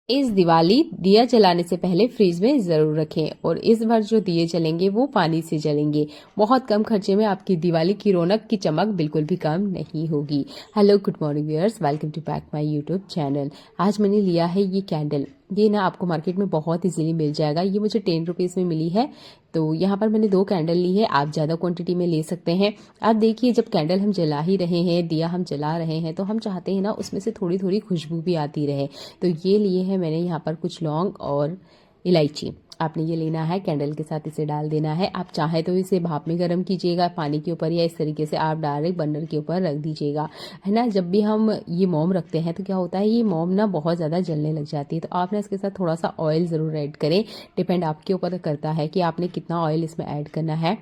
इस दिवाली दिया जलाने से पहले फ्रिज में ज़रूर रखें और इस बार जो दिए जलेंगे वो पानी से जलेंगे। बहुत कम खर्चे में आपकी दिवाली की रौनक की चमक बिल्कुल भी कम नहीं होगी। Hello good morning viewers, welcome to back my YouTube channel. आज मैंने लिया है ये कैंडल। ये ना आपको मार्केट में बहुत इजीली मिल जाएगा। ये मुझे 10 रुपीज़ में मिली है। तो यहाँ पर मैंने 2 कैंडल ली है। आप ज़्यादा क्वांटिटी में ले सकते हैं। आप देखिए, जब कैंडल हम जला ही रहे हैं, दिया हम जला रहे हैं, तो हम चाहते हैं ना उसमें से थोड़ी थोड़ी खुशबू भी आती रहे। तो ये लिए है मैंने यहाँ पर कुछ लौंग और इलायची। आपने ये लेना है, कैंडल के साथ इसे डाल देना है। आप चाहे तो इसे भाप में गर्म कीजिएगा पानी के ऊपर, या इस तरीके से आप डायरेक्ट बर्नर के ऊपर रख दीजिएगा, है ना। जब भी हम ये मोम रखते हैं तो क्या होता है, ये मोम ना बहुत ज़्यादा जलने लग जाती है। तो आप ना इसके साथ थोड़ा सा ऑयल ज़रूर ऐड करें। डिपेंड आपके ऊपर करता है कि आपने कितना ऑयल इसमें ऐड करना है।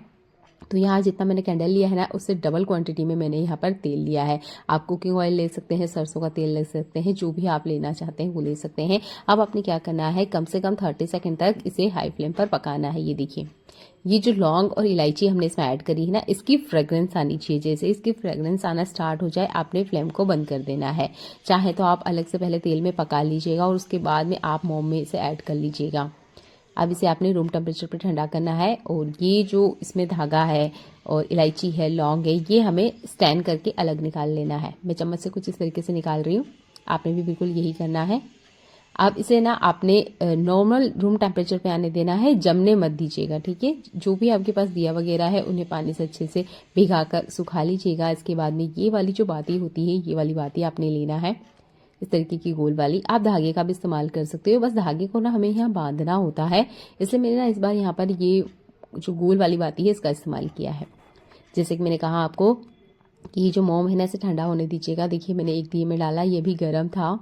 तो यहाँ जितना मैंने कैंडल लिया है ना, उससे डबल क्वांटिटी में मैंने यहाँ पर तेल लिया है। आप कुकिंग ऑयल ले सकते हैं, सरसों का तेल ले सकते हैं, जो भी आप लेना चाहते हैं वो ले सकते हैं। अब आपने क्या करना है, कम से कम 30 सेकंड तक इसे हाई फ्लेम पर पकाना है। ये देखिए, ये जो लौंग और इलायची हमने इसमें ऐड करी है ना, इसकी फ्रेग्रेंस आनी चाहिए। जैसे इसकी फ्रेग्रेंस आना स्टार्ट हो जाए, आपने फ्लेम को बंद कर देना है। चाहे तो आप अलग से पहले तेल में पका लीजिएगा और उसके बाद में आप मोम में इसे ऐड कर लीजिएगा। अब इसे आपने रूम टेम्परेचर पर ठंडा करना है। और ये जो इसमें धागा है और इलायची है, लौंग है, ये हमें स्टैंड करके अलग निकाल लेना है। मैं चम्मच से कुछ इस तरीके से निकाल रही हूँ, आपने भी बिल्कुल यही करना है। अब इसे ना आपने नॉर्मल रूम टेम्परेचर पे आने देना है, जमने मत दीजिएगा, ठीक है। जो भी आपके पास दिया वगैरह है उन्हें पानी से अच्छे से भिगाकर सुखा लीजिएगा। इसके बाद में ये वाली जो बाती होती है, ये वाली बाती आपने लेना है, इस तरीके की गोल वाली। आप धागे का भी इस्तेमाल कर सकते हो, बस धागे को ना हमें यहाँ बांधना होता है। इसलिए मैंने ना इस बार यहाँ पर ये जो गोल वाली बाती है इसका इस्तेमाल किया है। जैसे कि मैंने कहा आपको कि ये जो मोम है ना, इसे ठंडा होने दीजिएगा। देखिए, मैंने एक दिए में डाला, ये भी गर्म था।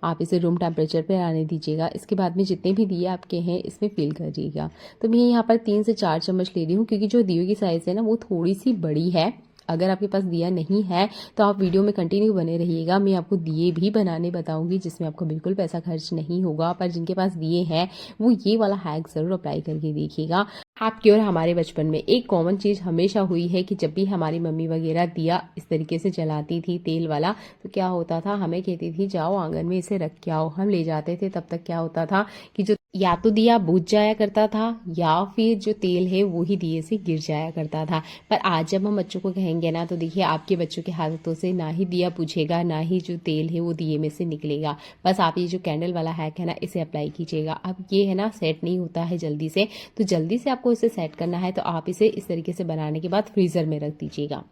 आप इसे रूम टेम्परेचर पर आने दीजिएगा। इसके बाद में जितने भी दिए आपके हैं इसमें फिल करिएगा। तो मैं यहाँ पर 3 से 4 चम्मच ले रही हूँ, क्योंकि जो दियों की साइज़ है ना वो थोड़ी सी बड़ी है। अगर आपके पास दिया नहीं है तो आप वीडियो में कंटिन्यू बने रहिएगा। मैं आपको दिए भी बनाने बताऊंगी जिसमें आपको बिल्कुल पैसा खर्च नहीं होगा। पर जिनके पास दिए हैं वो ये वाला हैक ज़रूर अप्लाई करके देखिएगा। आपकी और हमारे बचपन में एक कॉमन चीज़ हमेशा हुई है कि जब भी हमारी मम्मी वगैरह दिया इस तरीके से जलाती थी तेल वाला, तो क्या होता था, हमें कहती थी जाओ आंगन में इसे रख के आओ। हम ले जाते थे। तब तक क्या होता था कि जो या तो दिया बुझ जाया करता था, या फिर जो तेल है वो ही दिए से गिर जाया करता था। पर आज जब हम बच्चों को कहेंगे ना, तो देखिए आपके बच्चों के हाथों से ना ही दिया बुझेगा, ना ही जो तेल है वो दिए में से निकलेगा। बस आप ये जो कैंडल वाला हैक है ना, इसे अप्लाई कीजिएगा। अब ये है ना, सेट नहीं होता है जल्दी से, तो जल्दी से आपको इसे सेट करना है तो आप इसे इस तरीके से बनाने के बाद फ्रीज़र में रख दीजिएगा।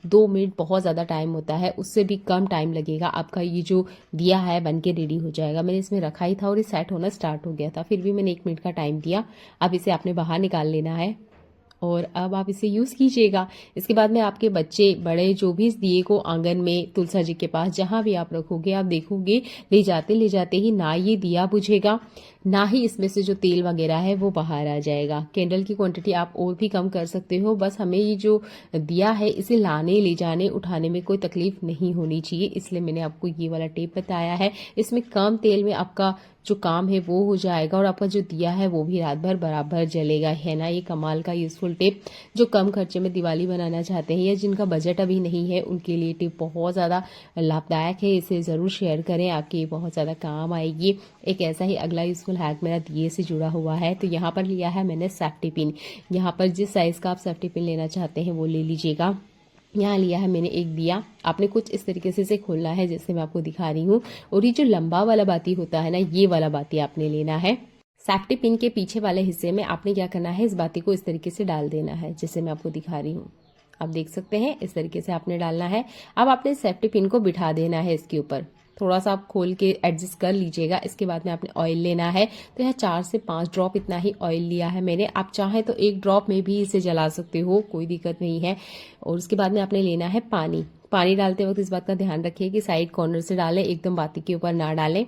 2 मिनट बहुत ज़्यादा टाइम होता है, उससे भी कम टाइम लगेगा, आपका ये जो दिया है बन के रेडी हो जाएगा। मैंने इसमें रखा ही था और ये सेट होना स्टार्ट हो गया था, फिर भी मैंने 1 मिनट का टाइम दिया। अब इसे आपने बाहर निकाल लेना है और अब आप इसे यूज़ कीजिएगा। इसके बाद में आपके बच्चे बड़े जो भी इस दिए को आंगन में, तुलसा जी के पास, जहाँ भी आप रखोगे, आप देखोगे ले जाते ही ना ये दिया बुझेगा, ना ही इसमें से जो तेल वगैरह है वो बाहर आ जाएगा। कैंडल की क्वांटिटी आप और भी कम कर सकते हो, बस हमें ये जो दिया है इसे लाने, ले जाने, उठाने में कोई तकलीफ नहीं होनी चाहिए, इसलिए मैंने आपको ये वाला टिप बताया है। इसमें कम तेल में आपका जो काम है वो हो जाएगा और आपका जो दिया है वो भी रात भर बराबर जलेगा, है ना। ये कमाल का यूज़फुल टिप, जो कम खर्चे में दिवाली बनाना चाहते हैं या जिनका बजट अभी नहीं है उनके लिए टिप बहुत ज़्यादा लाभदायक है। इसे ज़रूर शेयर करें, आपके बहुत ज़्यादा काम आएगी। एक ऐसा ही अगला यूज़फुल हैक मेरा दिए से जुड़ा हुआ है। तो यहाँ पर लिया है मैंने सेफ्टी पिन। यहाँ पर जिस साइज़ का आप सेफ्टी पिन लेना चाहते हैं वो ले लीजिएगा। यहाँ लिया है मैंने एक दिया, आपने कुछ इस तरीके से इसे खोलना है जैसे मैं आपको दिखा रही हूँ। और ये जो लंबा वाला बाती होता है ना, ये वाला बाती आपने लेना है। सेफ्टी पिन के पीछे वाले हिस्से में आपने क्या करना है, इस बाती को इस तरीके से डाल देना है जैसे मैं आपको दिखा रही हूँ। आप देख सकते हैं, इस तरीके से आपने डालना है। अब आपने सेफ्टी पिन को बिठा देना है इसके ऊपर। थोड़ा सा आप खोल के एडजस्ट कर लीजिएगा। इसके बाद में आपने ऑयल लेना है। तो यहाँ 4 से 5 ड्रॉप इतना ही ऑयल लिया है मैंने। आप चाहें तो 1 ड्रॉप में भी इसे जला सकते हो, कोई दिक्कत नहीं है। और उसके बाद में आपने लेना है पानी। पानी डालते वक्त इस बात का ध्यान रखिए कि साइड कॉर्नर से डालें, एकदम बाती के ऊपर ना डालें।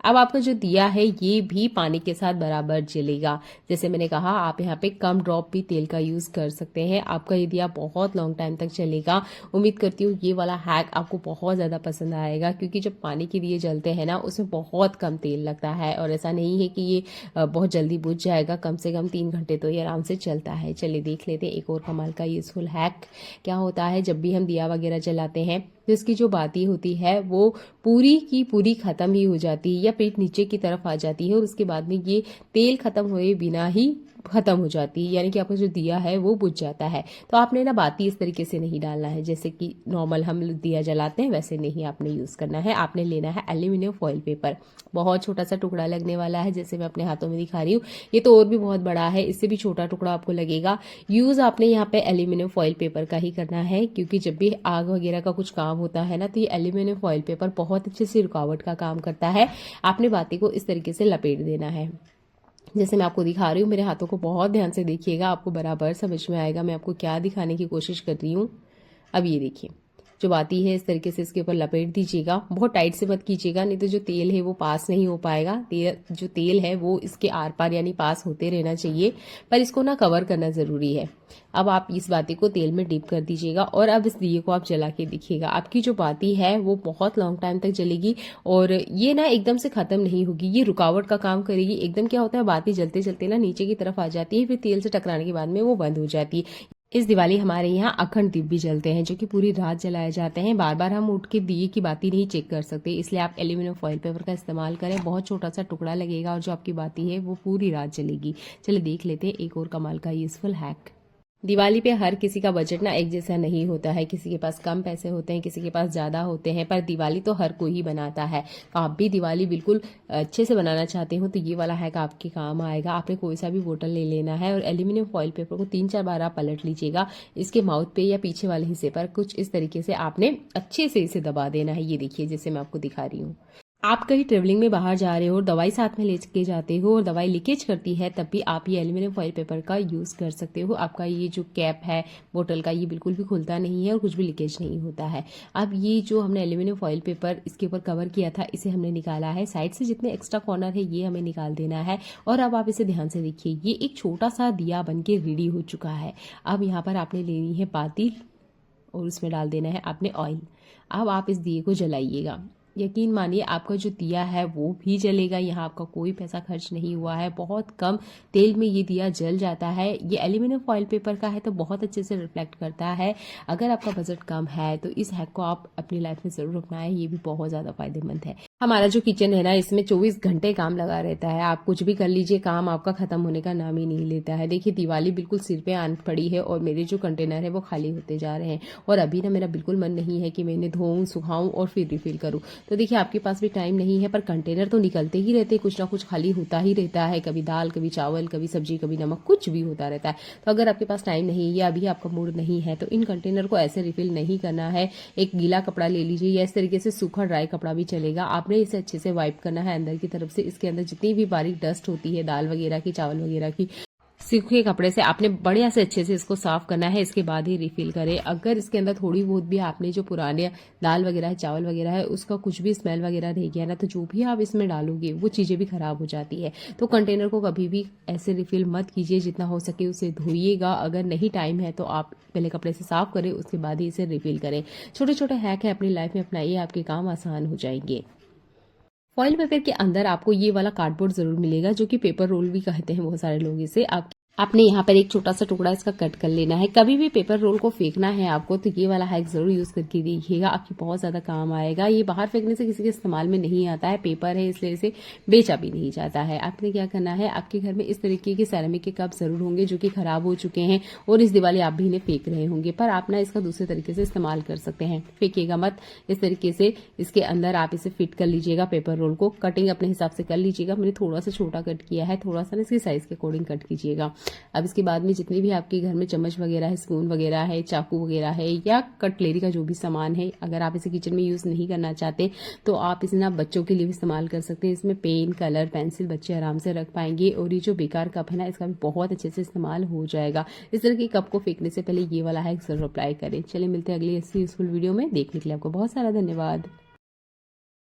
अब आपका जो दिया है ये भी पानी के साथ बराबर जलेगा। जैसे मैंने कहा, आप यहाँ पे कम ड्रॉप भी तेल का यूज़ कर सकते हैं, आपका ये दिया बहुत लॉन्ग टाइम तक चलेगा। उम्मीद करती हूँ ये वाला हैक आपको बहुत ज़्यादा पसंद आएगा, क्योंकि जब पानी के दिए जलते हैं ना उसमें बहुत कम तेल लगता है और ऐसा नहीं है कि ये बहुत जल्दी बुझ जाएगा। कम से कम 3 घंटे तो ये आराम से चलता है। चलिए देख लेते हैं एक और कमाल का यूज़फुल हैक क्या होता है। जब भी हम दिया वगैरह जलाते हैं तो इसकी जो बाती होती है वो पूरी की पूरी खत्म ही हो जाती है या पेट नीचे की तरफ आ जाती है और उसके बाद में ये तेल खत्म हुए बिना ही खत्म हो जाती है, यानी कि आपका जो दिया है वो बुझ जाता है। तो आपने ना बाती इस तरीके से नहीं डालना है, जैसे कि नॉर्मल हम दिया जलाते हैं वैसे नहीं आपने यूज़ करना है। आपने लेना है एल्यूमिनियम फॉइल पेपर, बहुत छोटा सा टुकड़ा लगने वाला है, जैसे मैं अपने हाथों में दिखा रही हूँ। ये तो और भी बहुत बड़ा है, इससे भी छोटा टुकड़ा आपको लगेगा। यूज़ आपने यहाँ पे एल्यूमिनियम फॉइल पेपर का ही करना है, क्योंकि जब भी आग वगैरह का कुछ काम होता है ना, तो ये एल्यूमिनियम फॉइल पेपर बहुत अच्छे से रुकावट का काम करता है। आपने बाती को इस तरीके से लपेट देना है, जैसे मैं आपको दिखा रही हूँ। मेरे हाथों को बहुत ध्यान से देखिएगा, आपको बराबर समझ में आएगा मैं आपको क्या दिखाने की कोशिश कर रही हूँ। अब ये देखिए, जो बाती है इस तरीके से इसके ऊपर लपेट दीजिएगा। बहुत टाइट से मत कीजिएगा, नहीं तो जो तेल है वो पास नहीं हो पाएगा। जो तेल है वो इसके आर पार यानी पास होते रहना चाहिए, पर इसको ना कवर करना ज़रूरी है। अब आप इस बाती को तेल में डीप कर दीजिएगा और अब इस दिए को आप जला के देखिएगा। आपकी जो बाती है वो बहुत लॉन्ग टाइम तक जलेगी और ये ना एकदम से ख़त्म नहीं होगी, ये रुकावट का काम करेगी। एकदम क्या होता है, बाती जलते जलते ना नीचे की तरफ आ जाती है, फिर तेल से टकराने के बाद में वो बंद हो जाती है। इस दिवाली हमारे यहाँ अखंड दीप भी जलते हैं, जो कि पूरी रात जलाए जाते हैं। बार बार हम उठ के दिए की बाती नहीं चेक कर सकते, इसलिए आप एल्यूमिनियम फॉइल पेपर का इस्तेमाल करें। बहुत छोटा सा टुकड़ा लगेगा और जो आपकी बाती है वो पूरी रात जलेगी। चलिए देख लेते हैं एक और कमाल का यूजफुल हैक। दिवाली पे हर किसी का बजट ना एक जैसा नहीं होता है, किसी के पास कम पैसे होते हैं, किसी के पास ज़्यादा होते हैं, पर दिवाली तो हर कोई ही बनाता है। तो आप भी दिवाली बिल्कुल अच्छे से बनाना चाहते हो तो ये वाला हैक आपके काम आएगा। आपने कोई सा भी बोतल ले लेना है और एल्यूमिनियम फॉइल पेपर को 3-4 बार आप पलट लीजिएगा। इसके माउथ पे या पीछे वाले हिस्से पर कुछ इस तरीके से आपने अच्छे से इसे दबा देना है। ये देखिए, जैसे मैं आपको दिखा रही हूँ। आप कहीं ट्रेवलिंग में बाहर जा रहे हो और दवाई साथ में लेके जाते हो और दवाई लीकेज करती है, तब भी आप ये एल्यूमिनियम फॉइल पेपर का यूज़ कर सकते हो। आपका ये जो कैप है बोतल का, ये बिल्कुल भी खुलता नहीं है और कुछ भी लीकेज नहीं होता है। अब ये जो हमने एल्यूमिनियम फॉइल पेपर इसके ऊपर कवर किया था, इसे हमने निकाला है। साइड से जितने एक्स्ट्रा कॉर्नर है ये हमें निकाल देना है। और अब आप इसे ध्यान से देखिए, ये एक छोटा सा दिया बन के रेडी हो चुका है। अब यहाँ पर आपने लेनी है बाती और उसमें डाल देना है आपने ऑयल। अब आप इस दिए को जलाइएगा। यकीन मानिए आपका जो दिया है वो भी जलेगा। यहाँ आपका कोई पैसा खर्च नहीं हुआ है, बहुत कम तेल में ये दिया जल जाता है। ये एल्यूमिनियम फॉइल पेपर का है तो बहुत अच्छे से रिफ्लेक्ट करता है। अगर आपका बजट कम है तो इस हैक को आप अपनी लाइफ में ज़रूर अपनाएं, ये भी बहुत ज़्यादा फायदेमंद है। हमारा जो किचन है ना, इसमें 24 घंटे काम लगा रहता है। आप कुछ भी कर लीजिए, काम आपका खत्म होने का नाम ही नहीं लेता है। देखिए, दिवाली बिल्कुल सिर पे आन पड़ी है और मेरे जो कंटेनर है वो खाली होते जा रहे हैं और अभी ना मेरा बिल्कुल मन नहीं है कि मैं इन्हें धोऊं, सुखाऊं और फिर रिफिल करूं। तो देखिए, आपके पास भी टाइम नहीं है, पर कंटेनर तो निकलते ही रहते, कुछ ना कुछ खाली होता ही रहता है। कभी दाल, कभी चावल, कभी सब्जी, कभी नमक, कुछ भी होता रहता है। तो अगर आपके पास टाइम नहीं है या अभी आपका मूड नहीं है तो इन कंटेनर को ऐसे रिफिल नहीं करना है। एक गीला कपड़ा ले लीजिए या इस तरीके से सूखा ड्राई कपड़ा भी चलेगा। आपने इसे अच्छे से वाइप करना है अंदर की तरफ से। इसके अंदर जितनी भी बारीक डस्ट होती है दाल वगैरह की, चावल वगैरह की, सूखे कपड़े से आपने बढ़िया से अच्छे से इसको साफ करना है। इसके बाद ही रिफिल करें। अगर इसके अंदर थोड़ी बहुत भी आपने जो पुराने दाल वगैरह है, चावल वगैरह है, उसका कुछ भी स्मेल वगैरह रह गया ना, तो जो भी आप इसमें डालोगे वो चीज़ें भी खराब हो जाती है। तो कंटेनर को कभी भी ऐसे रिफिल मत कीजिए, जितना हो सके उसे धोइएगा। अगर नहीं टाइम है तो आप पहले कपड़े से साफ करें, उसके बाद ही इसे रिफिल करें। छोटे छोटे हैक है, अपनी लाइफ में अपनाइए, आपके काम आसान हो जाएंगे। फॉइल पेपर के अंदर आपको ये वाला कार्डबोर्ड जरूर मिलेगा, जो कि पेपर रोल भी कहते हैं बहुत सारे लोग इसे। आपने यहाँ पर एक छोटा सा टुकड़ा इसका कट कर लेना है। कभी भी पेपर रोल को फेंकना है आपको तो ये वाला हैक जरूर यूज करके देखिएगा, आपकी बहुत ज्यादा काम आएगा। ये बाहर फेंकने से किसी के इस्तेमाल में नहीं आता है, पेपर है इसलिए इसे बेचा भी नहीं जाता है। आपने क्या करना है, आपके घर में इस तरीके के सेरेमिक के कप जरूर होंगे जो कि खराब हो चुके हैं और इस दिवाली आप भी इन्हें फेंक रहे होंगे, पर आप ना इसका दूसरे तरीके से इस्तेमाल कर सकते हैं। फेंकिएगा मत, इस तरीके से इसके अंदर आप इसे फिट कर लीजिएगा। पेपर रोल को कटिंग अपने हिसाब से कर लीजिएगा। मैंने थोड़ा सा छोटा कट किया है, थोड़ा सा ना इसकी साइज के अकॉर्डिंग कट कीजिएगा। अब इसके बाद में जितनी भी आपके घर में चम्मच वगैरह है, स्पून वगैरह है, चाकू वगैरह है या कटलेरी का जो भी सामान है, अगर आप इसे किचन में यूज नहीं करना चाहते तो आप इसे ना बच्चों के लिए भी इस्तेमाल कर सकते हैं। इसमें पेन, कलर, पेंसिल बच्चे आराम से रख पाएंगे और ये जो बेकार कप है ना, इसका भी बहुत अच्छे से इस्तेमाल हो जाएगा। इस तरह के कप को फेंकने से पहले ये वाला हैक जरूर अप्लाई करें। चलिए मिलते हैं अगली ऐसी यूजफुल वीडियो में। देखने के लिए आपको बहुत सारा धन्यवाद।